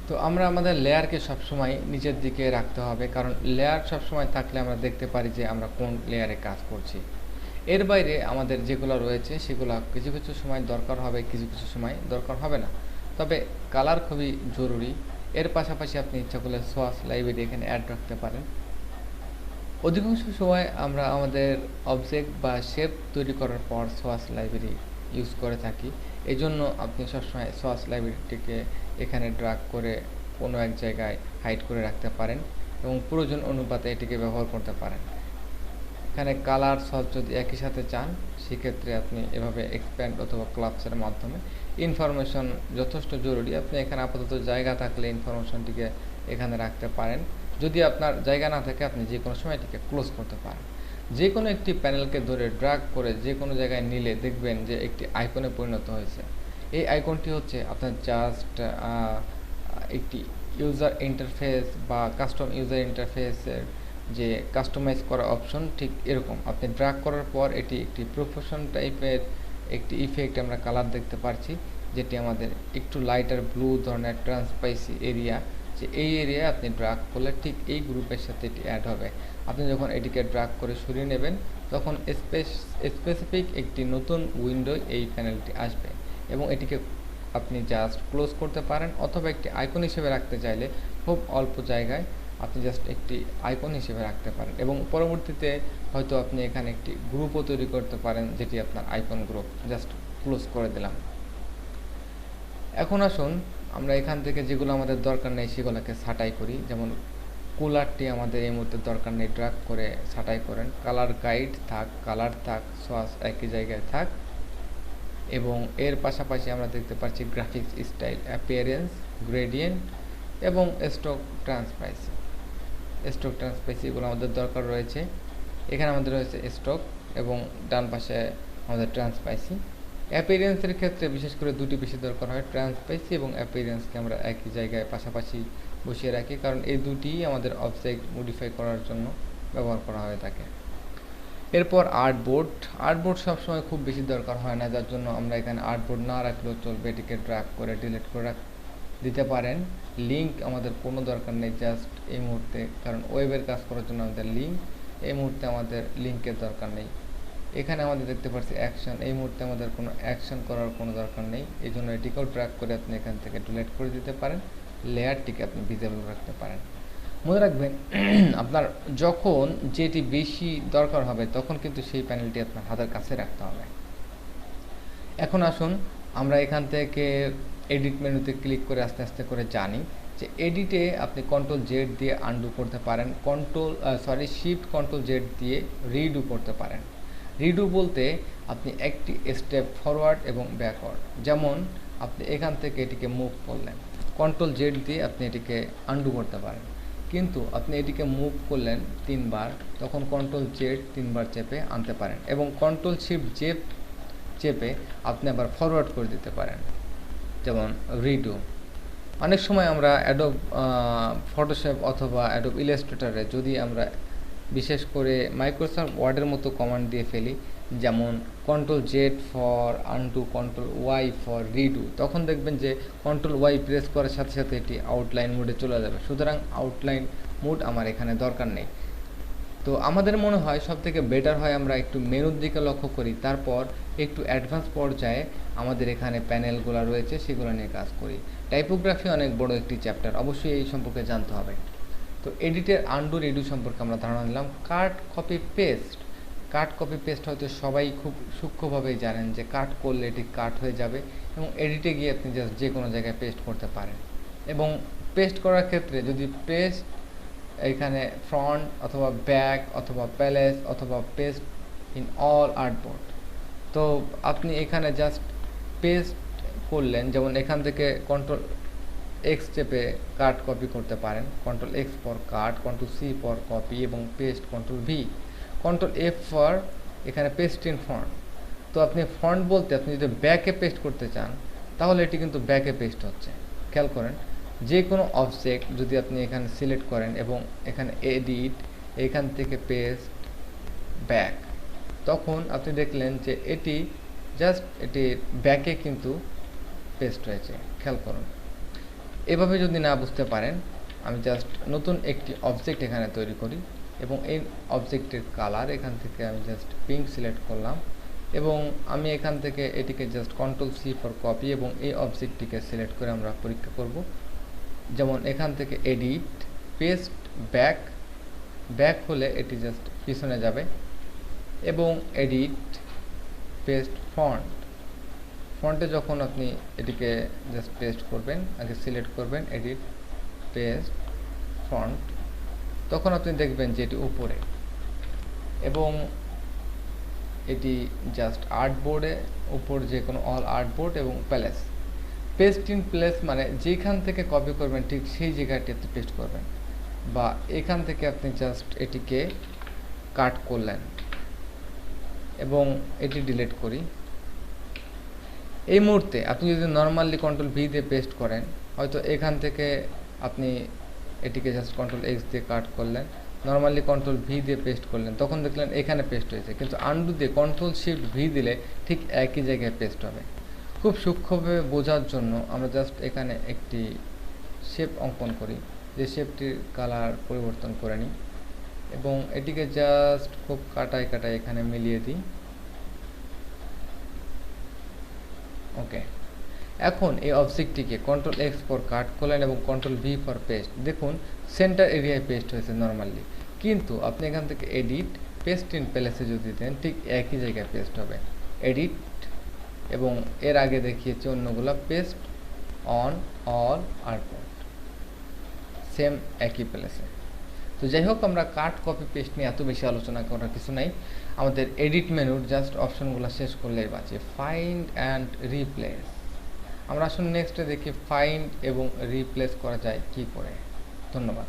তো আমরা আমাদের লেয়ারকে সবসময় নিচের দিকে রাখতে হবে, কারণ লেয়ার সবসময় থাকলে আমরা দেখতে পারি যে আমরা কোন লেয়ারে কাজ করছি। এর বাইরে আমাদের যেগুলো রয়েছে সেগুলো কিছু কিছু সময় দরকার হবে, কিছু কিছু সময় দরকার হবে না। তবে কালার খুবই জরুরি। এর পাশাপাশি আপনি ইচ্ছা করলে সোয়াস লাইব্রেরি এখানে অ্যাড রাখতে পারেন। অধিকাংশ সময় আমরা আমাদের অবজেক্ট বা শেপ তৈরি করার পর সোয়াস লাইব্রেরি ইউজ করে থাকি। এই জন্য আপনি সবসময় সোয়াস লাইব্রেরিটিকে এখানে ড্রাগ করে কোনো এক জায়গায় হাইড করে রাখতে পারেন এবং প্রয়োজন অনুপাতে এটিকে ব্যবহার করতে পারেন। এখানে কালার সস যদি একই সাথে চান সেক্ষেত্রে আপনি এভাবে এক্সপ্যান্ড অথবা ক্লাবসের মাধ্যমে ইনফরমেশন যথেষ্ট জরুরি। আপনি এখানে আপাতত জায়গা থাকলে ইনফরমেশনটিকে এখানে রাখতে পারেন। যদি আপনার জায়গা না থাকে আপনি যে কোনো সময় এটিকে ক্লোজ করতে পারেন। যে কোনো একটি প্যানেলকে ধরে ড্র্যাগ করে যে কোনো জায়গায় নিলে দেখবেন যে একটি আইকনে পরিণত হয়েছে। এই আইকনটি হচ্ছে আপনার জাস্ট একটি ইউজার ইন্টারফেস বা কাস্টম ইউজার ইন্টারফেসের যে কাস্টমাইজ করা অপশন, ঠিক এরকম আপনি ড্র্যাগ করার পর এটি একটি প্রফেশন টাইপের একটি ইফেক্ট আমরা কালার দেখতে পাচ্ছি, যেটি আমাদের একটু লাইটার ব্লু ধরনের ট্রান্সপাইসি এরিয়া, যে এই এরিয়ায় আপনি ড্র্যাগ করলে ঠিক এই গ্রুপের সাথে এটি অ্যাড হবে। আপনি যখন এটিকে ড্র্যাগ করে সরিয়ে নেবেন তখন স্পেসিফিক একটি নতুন উইন্ডো এই প্যানেলটি আসবে এবং এটিকে আপনি জাস্ট ক্লোজ করতে পারেন, অথবা একটি আইকন হিসেবে রাখতে চাইলে খুব অল্প জায়গায় আপনি জাস্ট একটি আইকন হিসেবে রাখতে পারেন এবং পরবর্তীতে হয়তো আপনি এখানে একটি গ্রুপও তৈরি করতে পারেন, যেটি আপনার আইকন গ্রুপ। জাস্ট ক্লোজ করে দিলাম। এখন আসুন আমরা এখান থেকে যেগুলো আমাদের দরকার নেই সেগুলোকে ছাঁটাই করি। যেমন কুলারটি আমাদের এই মুহূর্তে দরকার নেই, ড্র্যাগ করে ছাঁটাই করেন। কালার গাইড থাক, কালার থাক, সোয়াস একই জায়গায় থাক। এবং এর পাশাপাশি আমরা দেখতে পাচ্ছি গ্রাফিক্স স্টাইল, অ্যাপিয়ারেন্স, গ্রেডিয়েন্ট এবং স্ট্রোক ট্রান্সপাইসি। স্ট্রোক ট্রান্সপাইসি এগুলো আমাদের দরকার রয়েছে। এখানে আমাদের রয়েছে স্ট্রোক এবং ডান পাশে আমাদের ট্রান্সপাইসি। অ্যাপিয়ারেন্সের ক্ষেত্রে বিশেষ করে দুটি বেশি দরকার হয়, ট্রান্সপাইসি এবং অ্যাপিয়ারেন্সকে আমরা একই জায়গায় পাশাপাশি বসিয়ে রাখি, কারণ এই দুটিই আমাদের অবজেক্ট মডিফাই করার জন্য ব্যবহার করা হয়ে থাকে। এরপর আর্টবোর্ড। আর্টবোর্ড সবসময় খুব বেশি দরকার হয় না, যার জন্য আমরা এখানে আর্টবোর্ড না রাখলেও চলবে, এটিকে ড্র্যাগ করে ডিলিট করে দিতে পারেন। লিঙ্ক আমাদের কোনো দরকার নেই জাস্ট এই মুহূর্তে, কারণ ওয়েবের কাজ করার জন্য আমাদের লিঙ্ক, এই মুহূর্তে আমাদের লিঙ্কের দরকার নেই। এখানে আমাদের দেখতে পাচ্ছি অ্যাকশন, এই মুহূর্তে আমাদের কোনো অ্যাকশন করার কোনো দরকার নেই, এই জন্য এটিকেও ড্র্যাগ করে আপনি এখান থেকে ডিলিট করে দিতে পারেন। লেয়ারটিকে আপনি ভিজিবল রাখতে পারেন। মনে রাখবেন আপনার যখন যেটি বেশি দরকার হবে তখন কিন্তু সেই প্যানেলটি আপনার হাতের কাছে রাখতে হবে। এখন আসুন আমরা এখান থেকে এডিট মেনুতে ক্লিক করে আস্তে আস্তে করে জানি যে এডিটে আপনি কন্ট্রোল জেড দিয়ে আনডু করতে পারেন, শিফট কন্ট্রোল জেড দিয়ে রিডু করতে পারেন। রিডু বলতে আপনি একটি স্টেপ ফরওয়ার্ড এবং ব্যাকওয়ার্ড, যেমন আপনি এখান থেকে এটিকে মুভ করলেন, কন্ট্রোল জেড দিয়ে আপনি এটিকে আনডু করতে পারেন। কিন্তু আপনি এটিকে মুভ করলেন 3 বার, তখন কন্ট্রোল জেড 3 বার চেপে আনতে পারেন এবং কন্ট্রোল শিফট জেড চেপে আপনি আবার ফরওয়ার্ড করে দিতে পারেন, যেমন রিডু। অনেক সময় আমরা অ্যাডোব ফটোশপ অথবা অ্যাডোব ইলাস্ট্রেটরে যদি আমরা বিশেষ করে মাইক্রোসফট ওয়ার্ডের মতো কমান্ড দিয়ে ফেলি, যেমন control Z for undo, control Y for redo, তখন দেখবেন যে কন্ট্রোল ওয়াই প্রেস করার সাথে সাথে এটি আউটলাইন মোডে চলে যাবে। সুতরাং আউটলাইন মোড আমার এখানে দরকার নেই। তো আমাদের মনে হয় সবথেকে বেটার হয় আমরা একটু মেনুর দিকে লক্ষ্য করি, তারপর একটু অ্যাডভান্স পর্যায়ে আমাদের এখানে প্যানেলগুলো রয়েছে সেগুলো নিয়ে কাজ করি। টাইপোগ্রাফি অনেক বড় একটি চ্যাপ্টার, অবশ্যই এই সম্পর্কে জানতে হবে। তো এডিটের আনডু রিডু সম্পর্কে আমরা ধারণা নিলাম। Cut copy paste. Cut copy paste হয়তো সবাই খুব সূক্ষ্মভাবেই জানেন যে কাট করলে এটি কাট হয়ে যাবে এবং এডিটে গিয়ে আপনি জাস্ট যে কোনো জায়গায় পেস্ট করতে পারেন। এবং পেস্ট করার ক্ষেত্রে যদি পেস্ট এখানে ফ্রন্ট অথবা ব্যাক অথবা প্যালেস অথবা পেস্ট ইন অল আর্টবোর্ড, তো আপনি এখানে জাস্ট পেস্ট করলেন, যেমন এখান থেকে কন্ট্রোল এক্স চেপে কাট কপি করতে পারেন, control X for cut, control C for copy এবং paste, control V, control F for এখানে পেস্ট ইন ফ্রন্ট। তো আপনি ফ্রন্ট বলতে আপনি যদি ব্যাকে পেস্ট করতে চান তাহলে এটি কিন্তু ব্যাকে পেস্ট হচ্ছে। খেয়াল করেন, যে কোনো অবজেক্ট যদি আপনি এখানে সিলেক্ট করেন এবং এখানে এডিট, এখান থেকে পেস্ট ব্যাক, তখন আপনি দেখলেন যে এটি জাস্ট এটি ব্যাকে কিন্তু পেস্ট হয়েছে। খেয়াল করুন, এভাবে যদি না বুঝতে পারেন, আমি জাস্ট নতুন একটি অবজেক্ট এখানে তৈরি করি এবং এই অবজেক্টের কালার এখান থেকে আমি জাস্ট পিঙ্ক সিলেক্ট করলাম এবং আমি এখান থেকে এটিকে জাস্ট Ctrl+C ফর কপি এবং এই অবজেক্টটিকে সিলেক্ট করে আমরা পরীক্ষা করব। যেমন এখান থেকে এডিট, পেস্ট, ব্যাক হলে এটি জাস্ট পিছনে যাবে এবং এডিট, পেস্ট, ফন্টে যখন আপনি এটিকে জাস্ট পেস্ট করবেন, আগে সিলেক্ট করবেন এডিট, পেস্ট, ফন্ট, তখন আপনি দেখবেন যে এটি উপরে এবং এটি জাস্ট আর্টবোর্ডে উপর যে কোনো অল আর্টবোর্ড এবং প্যালেস। পেস্ট ইন প্লেস মানে যেখান থেকে কপি করবেন ঠিক সেই জায়গাটিতে পেস্ট করবেন, বা এখান থেকে আপনি জাস্ট এটিকে কাট করলেন এবং এটি ডিলিট করি। এই মুহূর্তে আপনি যদি নর্মালি Ctrl+V দিয়ে পেস্ট করেন, হয়তো এখান থেকে আপনি এটিকে জাস্ট Ctrl+X দিয়ে কাট করলেন, নর্মালি Ctrl+V দিয়ে পেস্ট করলেন, তখন দেখলেন এখানে পেস্ট হয়েছে, কিন্তু আন্ডু দিয়ে Ctrl+Shift+V দিলে ঠিক একই জায়গায় পেস্ট হবে। খুব সূক্ষ্মভাবে বোঝার জন্য আমরা জাস্ট এখানে একটি শেপ অঙ্কন করি, যে শেপটির কালার পরিবর্তন করে নিই এবং এটিকে জাস্ট খুব কাটায় এখানে মিলিয়ে দিই। ওকে, এখন এই অবজেক্টটিকে Ctrl+X ফর কাট করলেন এবং Ctrl+V ফর পেস্ট, দেখুন সেন্টার এরিয়ায় পেস্ট হয়েছে নর্মালি, কিন্তু আপনি এখান থেকে এডিট, পেস্ট ইন প্লেসে যদি দেন ঠিক একই জায়গায় পেস্ট হবে। এডিট এবং এর আগে দেখিয়েছি অন্যগুলো, paste on all artboard, same একই প্লেসে। তো যাই হোক, আমরা কাট, কপি, পেস্ট নিয়ে এত বেশি আলোচনা করার কিছু নাই, আমাদের এডিট মেনুর জাস্ট অপশনগুলো শেষ করলেই বাঁচে, ফাইন্ড অ্যান্ড রিপ্লেস। আমরা আসুন নেক্সটে দেখি ফাইন্ড এবং রিপ্লেস করা যায় কি করে। ধন্যবাদ।